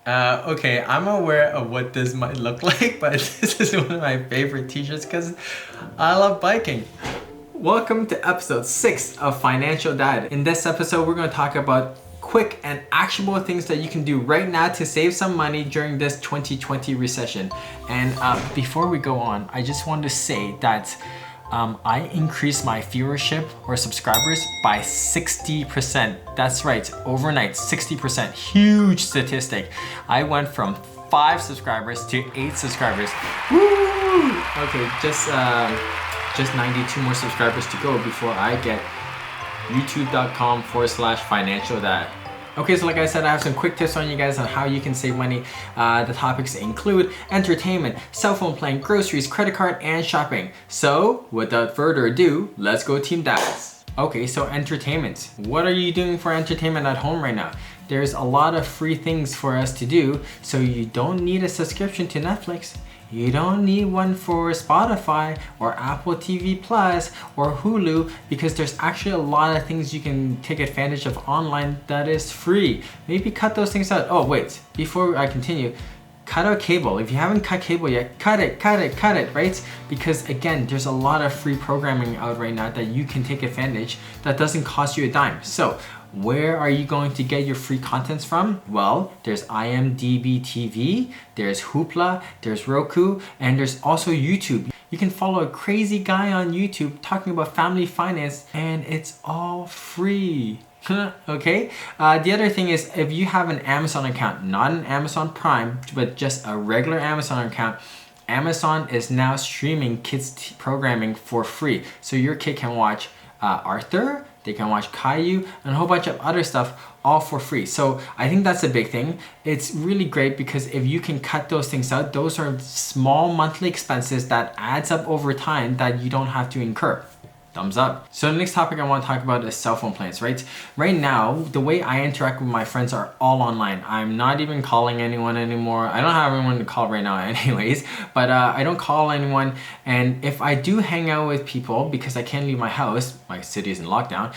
Okay, I'm aware of what this might look like, but this is one of my favorite t-shirts because I love biking. Welcome to episode 6 of Financial Dad. In this episode, we're going to talk about quick and actionable things that you can do right now to save some money during this 2020 recession. And before we go on, I just want to say that I increased my viewership or subscribers by 60%. That's right, overnight, 60%. Huge statistic. I went from 5 subscribers to 8 subscribers. Woo! Okay, just 92 more subscribers to go before I get youtube.com/financial dad. Okay, so like I said, I have some quick tips on you guys on how you can save money. The topics include entertainment, cell phone plan, groceries, credit card, and shopping. So without further ado, let's go Team Dads. Okay, so entertainment. What are you doing for entertainment at home right now? There's a lot of free things for us to do, so you don't need a subscription to Netflix. You don't need one for Spotify or Apple TV Plus or Hulu because there's actually a lot of things you can take advantage of online that is free. Maybe cut those things out. Oh wait, before I continue, cut out cable. If you haven't cut cable yet, cut it, right? Because again, there's a lot of free programming out right now that you can take advantage that doesn't cost you a dime. So where are you going to get your free contents from? Well, there's IMDb TV, there's Hoopla, there's Roku, and there's also YouTube. You can follow a crazy guy on YouTube talking about family finance, and it's all free. Okay? The other thing is, if you have an Amazon account, not an Amazon Prime, but just a regular Amazon account, Amazon is now streaming kids programming for free. So your kid can watch Arthur, they can watch Caillou, and a whole bunch of other stuff all for free. So I think that's a big thing. It's really great because if you can cut those things out, those are small monthly expenses that adds up over time that you don't have to incur. Thumbs up. So the next topic I want to talk about is cell phone plans, right? Right now, the way I interact with my friends are all online. I'm not even calling anyone anymore. I don't have anyone to call right now anyways, but I don't call anyone. And if I do hang out with people, because I can't leave my house, my city is in lockdown,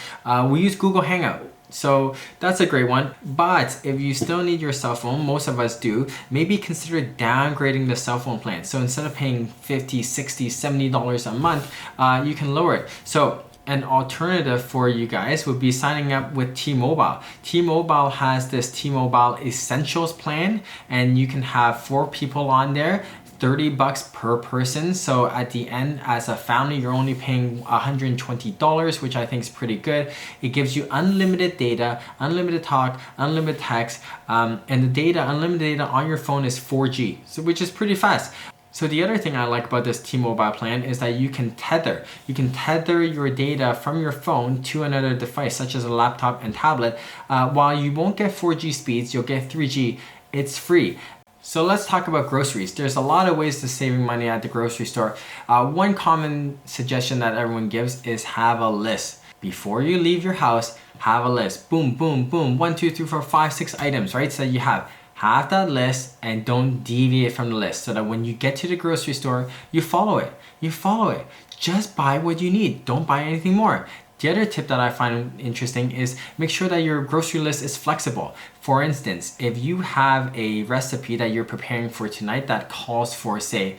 we use Google Hangout. So that's a great one. But if you still need your cell phone, most of us do, maybe consider downgrading the cell phone plan. So instead of paying $50, $60, $70 a month, you can lower it. So an alternative for you guys would be signing up with T-Mobile. T-Mobile has this T-Mobile Essentials plan, and you can have 4 people on there, $30 per person. So at the end, as a family, you're only paying $120, which I think is pretty good. It gives you unlimited data, unlimited talk, unlimited text, and the data, unlimited data on your phone is 4G, so which is pretty fast. So the other thing I like about this T-Mobile plan is that you can tether. You can tether your data from your phone to another device, such as a laptop and tablet. While you won't get 4G speeds, you'll get 3G. It's free. So let's talk about groceries. There's a lot of ways to saving money at the grocery store. One common suggestion that everyone gives is have a list. Before you leave your house, have a list. Boom, boom, boom. 1, 2, 3, 4, 5, 6 items, right? So you have that list and don't deviate from the list so that when you get to the grocery store, you follow it. Just buy what you need. Don't buy anything more. The other tip that I find interesting is make sure that your grocery list is flexible. For instance, if you have a recipe that you're preparing for tonight that calls for, say,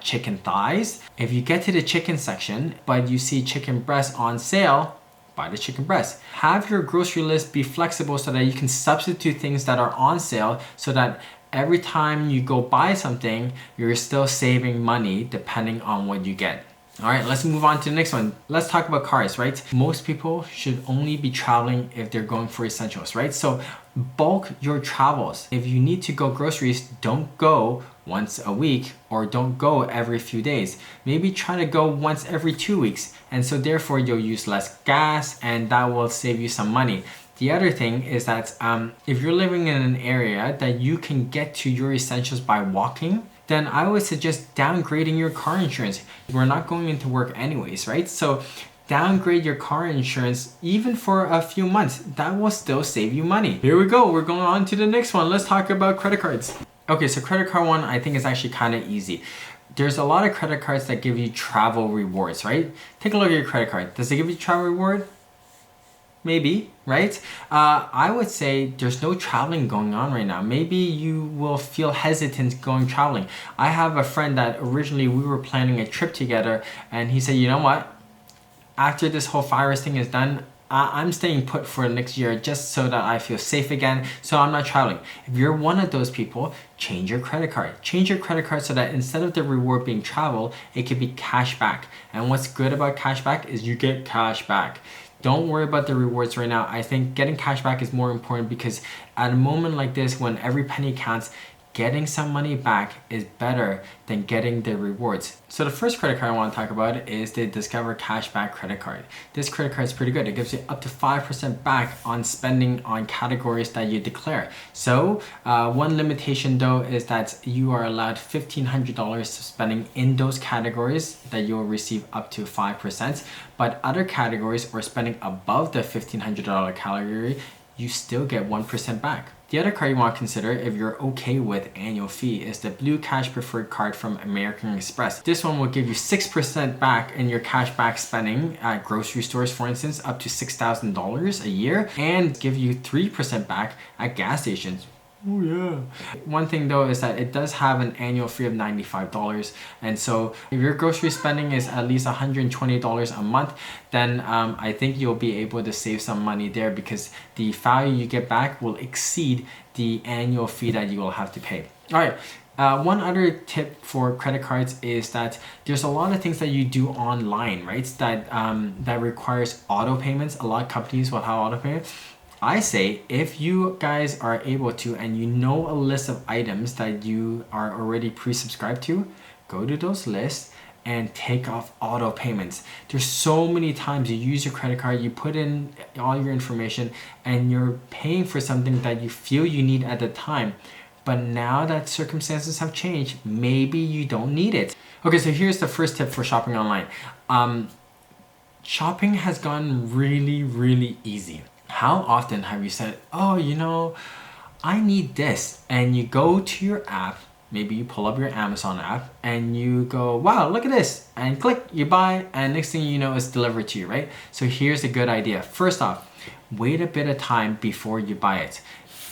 chicken thighs, if you get to the chicken section, but you see chicken breast on sale, buy the chicken breast. Have your grocery list be flexible so that you can substitute things that are on sale so that every time you go buy something, you're still saving money depending on what you get. All right, let's move on to the next one. Let's talk about cars, right? Most people should only be traveling if they're going for essentials, right? So bulk your travels. If you need to go groceries, don't go once a week or don't go every few days. Maybe try to go once every 2 weeks. And so therefore you'll use less gas and that will save you some money. The other thing is that if you're living in an area that you can get to your essentials by walking, then I would suggest downgrading your car insurance. We're not going into work anyways, right? So downgrade your car insurance even for a few months. That will still save you money. Here we go. We're going on to the next one. Let's talk about credit cards. Okay, so credit card one I think is actually kind of easy. There's a lot of credit cards that give you travel rewards, right? Take a look at your credit card. Does it give you travel reward? maybe, right? I would say there's no traveling going on right now. Maybe you will feel hesitant going traveling. I have a friend that originally we were planning a trip together, and he said, you know what? After this whole virus thing is done, I'm staying put for next year just so that I feel safe again, so I'm not traveling. If you're one of those people, change your credit card. Change your credit card so that instead of the reward being travel, it could be cash back. And what's good about cash back is you get cash back. Don't worry about the rewards right now. I think getting cash back is more important because at a moment like this, when every penny counts, getting some money back is better than getting the rewards. So the first credit card I want to talk about is the Discover Cashback credit card. This credit card is pretty good. It gives you up to 5% back on spending on categories that you declare. So one limitation though is that you are allowed $1,500 spending in those categories that you'll receive up to 5%. But other categories or spending above the $1,500 category, you still get 1% back. The other card you want to consider if you're okay with annual fee is the Blue Cash Preferred card from American Express. This one will give you 6% back in your cash back spending at grocery stores, for instance, up to $6,000 a year, and give you 3% back at gas stations. Oh yeah. One thing though is that it does have an annual fee of $95, and so if your grocery spending is at least $120 a month, then I think you'll be able to save some money there because the value you get back will exceed the annual fee that you will have to pay. All right. One other tip for credit cards is that there's a lot of things that you do online, right? That requires auto payments. A lot of companies will have auto payments. I say if you guys are able to and you know a list of items that you are already pre-subscribed to, go to those lists and take off auto payments. There's so many times you use your credit card, you put in all your information and you're paying for something that you feel you need at the time. But now that circumstances have changed, maybe you don't need it. Okay, so here's the first tip for shopping online. Shopping has gotten really, really easy. How often have you said, oh, you know, I need this, and you go to your app, maybe you pull up your Amazon app and you go, wow, look at this, and click, you buy, and next thing you know, it's delivered to you, right? So here's a good idea. First off, wait a bit of time before you buy it.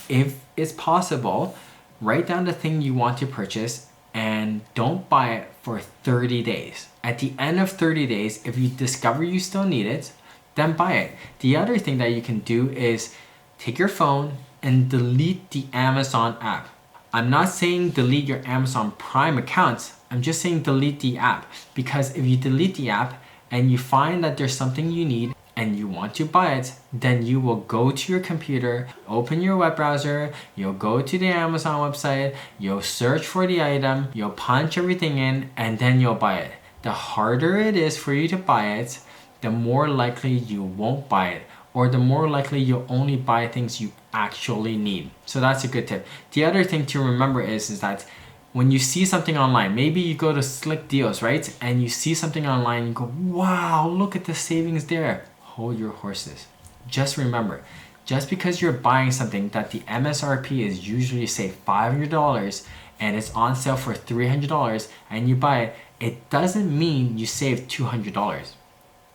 If it's possible, write down the thing you want to purchase and don't buy it for 30 days. At the end of 30 days, if you discover you still need it, then buy it. The other thing that you can do is take your phone and delete the Amazon app. I'm not saying delete your Amazon Prime accounts. I'm just saying delete the app, because if you delete the app and you find that there's something you need and you want to buy it, then you will go to your computer, open your web browser, you'll go to the Amazon website, you'll search for the item, you'll punch everything in, and then you'll buy it. The harder it is for you to buy it, the more likely you won't buy it, or the more likely you'll only buy things you actually need. So that's a good tip. The other thing to remember is that when you see something online, maybe you go to Slick Deals, right? And you see something online, you go, wow, look at the savings there. Hold your horses. Just remember, just because you're buying something that the MSRP is usually say $500 and it's on sale for $300 and you buy it, it doesn't mean you saved $200.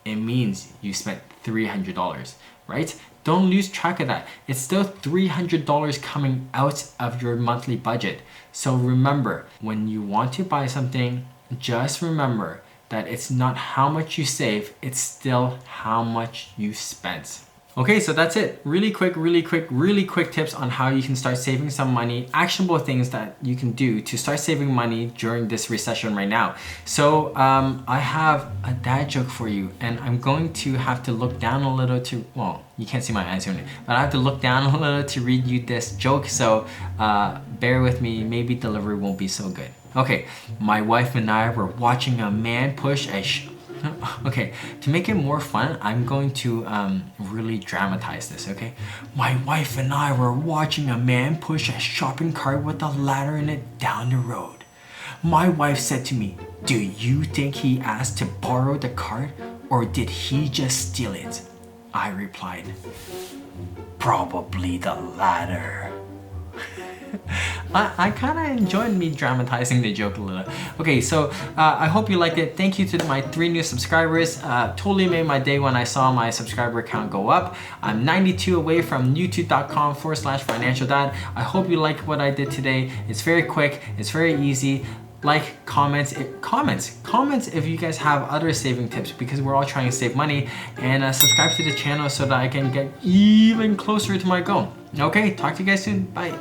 It means you spent $300, right? Don't lose track of that. It's still $300 coming out of your monthly budget. So remember, when you want to buy something, just remember that it's not how much you save, it's still how much you spent. Okay, so that's it. Really quick tips on how you can start saving some money, actionable things that you can do to start saving money during this recession right now. So I have a dad joke for you, and I'm going to have to look down a little to, well, you can't see my eyes on it, but I have to look down a little to read you this joke, so bear with me, maybe delivery won't be so good. Okay, my wife and I were watching a man push a okay, to make it more fun, I'm going to really dramatize this, okay? My wife and I were watching a man push a shopping cart with a ladder in it down the road. My wife said to me, do you think he asked to borrow the cart, or did he just steal it? I replied, probably the latter. I kind of enjoyed me dramatizing the joke a little. Okay, so I hope you liked it. Thank you to my 3 new subscribers. Totally made my day when I saw my subscriber count go up. I'm 92 away from youtube.com/financialdad. I hope you like what I did today. It's very quick. It's very easy. Like, comments if you guys have other saving tips, because we're all trying to save money, and subscribe to the channel so that I can get even closer to my goal. Okay, talk to you guys soon. Bye.